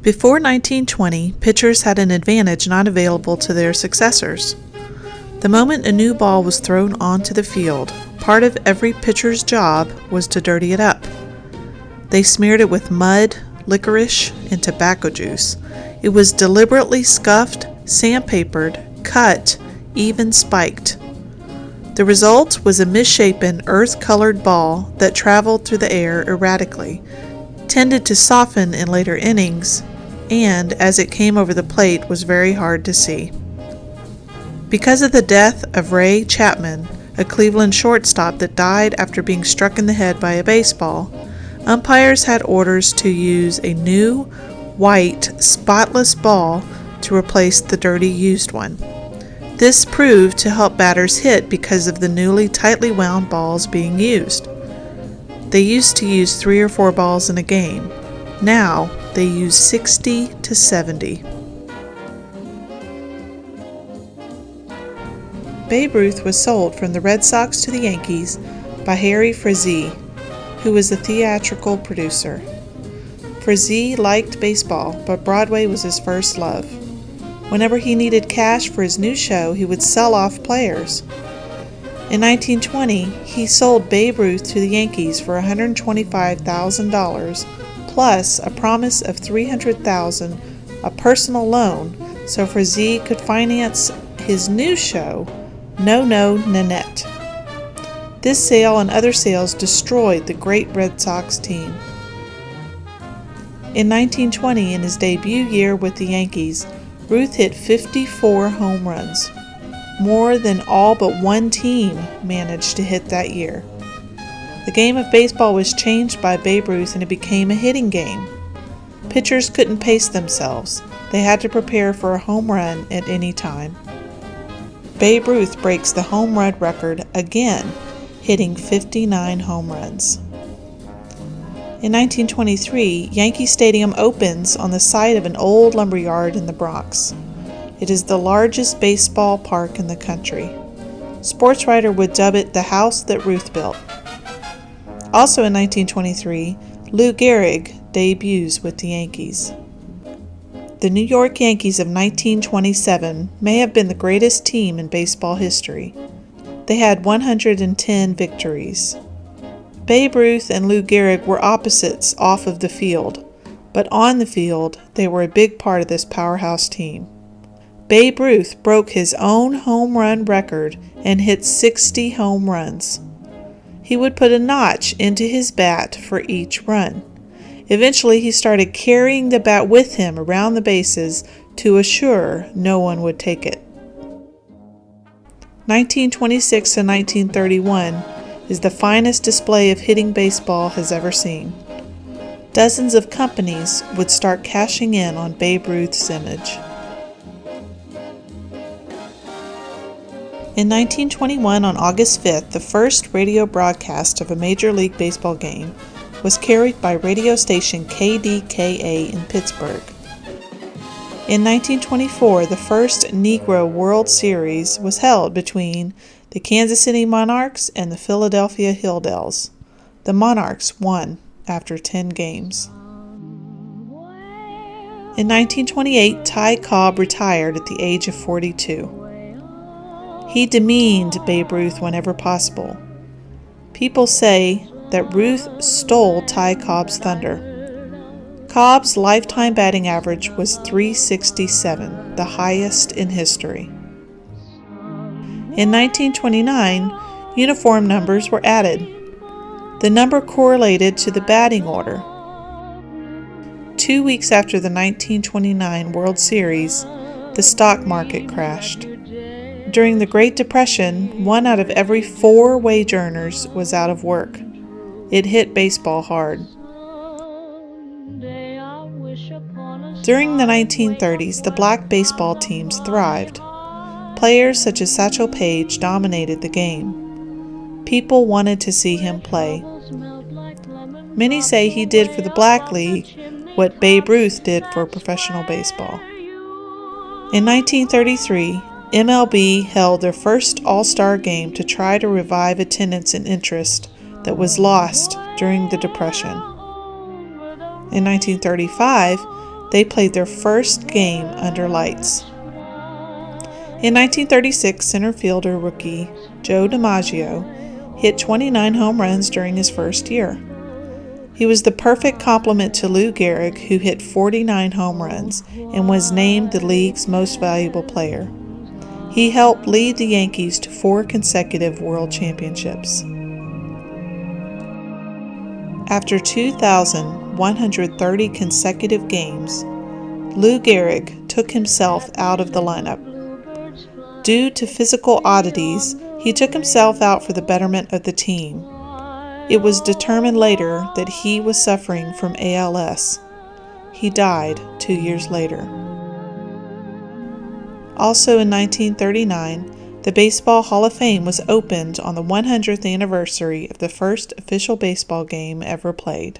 Before 1920, pitchers had an advantage not available to their successors. The moment a new ball was thrown onto the field, part of every pitcher's job was to dirty it up. They smeared it with mud, licorice, and tobacco juice. It was deliberately scuffed, sandpapered, cut, even spiked. The result was a misshapen, earth-colored ball that traveled through the air erratically, tended to soften in later innings, and, as it came over the plate, was very hard to see. Because of the death of Ray Chapman, a Cleveland shortstop that died after being struck in the head by a baseball, umpires had orders to use a new, white, spotless ball to replace the dirty used one. This proved to help batters hit because of the newly tightly wound balls being used. They used to use 3 or 4 balls in a game. Now they use 60 to 70. Babe Ruth was sold from the Red Sox to the Yankees by Harry Frazee, who was a theatrical producer. Frazee liked baseball, but Broadway was his first love. Whenever he needed cash for his new show, he would sell off players. In 1920, he sold Babe Ruth to the Yankees for $125,000 plus a promise of $300,000, a personal loan, so Frazee could finance his new show, No No Nanette. This sale and other sales destroyed the great Red Sox team. In 1920, in his debut year with the Yankees, Ruth hit 54 home runs, more than all but one team managed to hit that year. The game of baseball was changed by Babe Ruth and it became a hitting game. Pitchers couldn't pace themselves. They had to prepare for a home run at any time. Babe Ruth breaks the home run record again, hitting 59 home runs. In 1923, Yankee Stadium opens on the site of an old lumberyard in the Bronx. It is the largest baseball park in the country. Sports writer would dub it the house that Ruth built. Also in 1923, Lou Gehrig debuts with the Yankees. The New York Yankees of 1927 may have been the greatest team in baseball history. They had 110 victories. Babe Ruth and Lou Gehrig were opposites off of the field, but on the field, they were a big part of this powerhouse team. Babe Ruth broke his own home run record and hit 60 home runs. He would put a notch into his bat for each run. Eventually, he started carrying the bat with him around the bases to assure no one would take it. 1926 to 1931 is the finest display of hitting baseball has ever seen. Dozens of companies would start cashing in on Babe Ruth's image. In 1921, on August 5th, the first radio broadcast of a Major League Baseball game was carried by radio station KDKA in Pittsburgh. In 1924, the first Negro World Series was held between the Kansas City Monarchs and the Philadelphia Hilldells. The Monarchs won after 10 games. In 1928, Ty Cobb retired at the age of 42. He demeaned Babe Ruth whenever possible. People say that Ruth stole Ty Cobb's thunder. Cobb's lifetime batting average was .367, the highest in history. In 1929, uniform numbers were added. The number correlated to the batting order. 2 weeks after the 1929 World Series, the stock market crashed. During the Great Depression, 1 out of every 4 wage earners was out of work. It hit baseball hard. During the 1930s, the black baseball teams thrived. Players such as Satchel Paige dominated the game. People wanted to see him play. Many say he did for the Black League what Babe Ruth did for professional baseball. In 1933, MLB held their first All-Star game to try to revive attendance and interest that was lost during the Depression. In 1935, they played their first game under lights. In 1936, center fielder rookie Joe DiMaggio hit 29 home runs during his first year. He was the perfect complement to Lou Gehrig, who hit 49 home runs and was named the league's most valuable player. He helped lead the Yankees to 4 consecutive World Championships. After 2,130 consecutive games, Lou Gehrig took himself out of the lineup. Due to physical oddities, he took himself out for the betterment of the team. It was determined later that he was suffering from ALS. He died 2 years later. Also in 1939, the Baseball Hall of Fame was opened on the 100th anniversary of the first official baseball game ever played.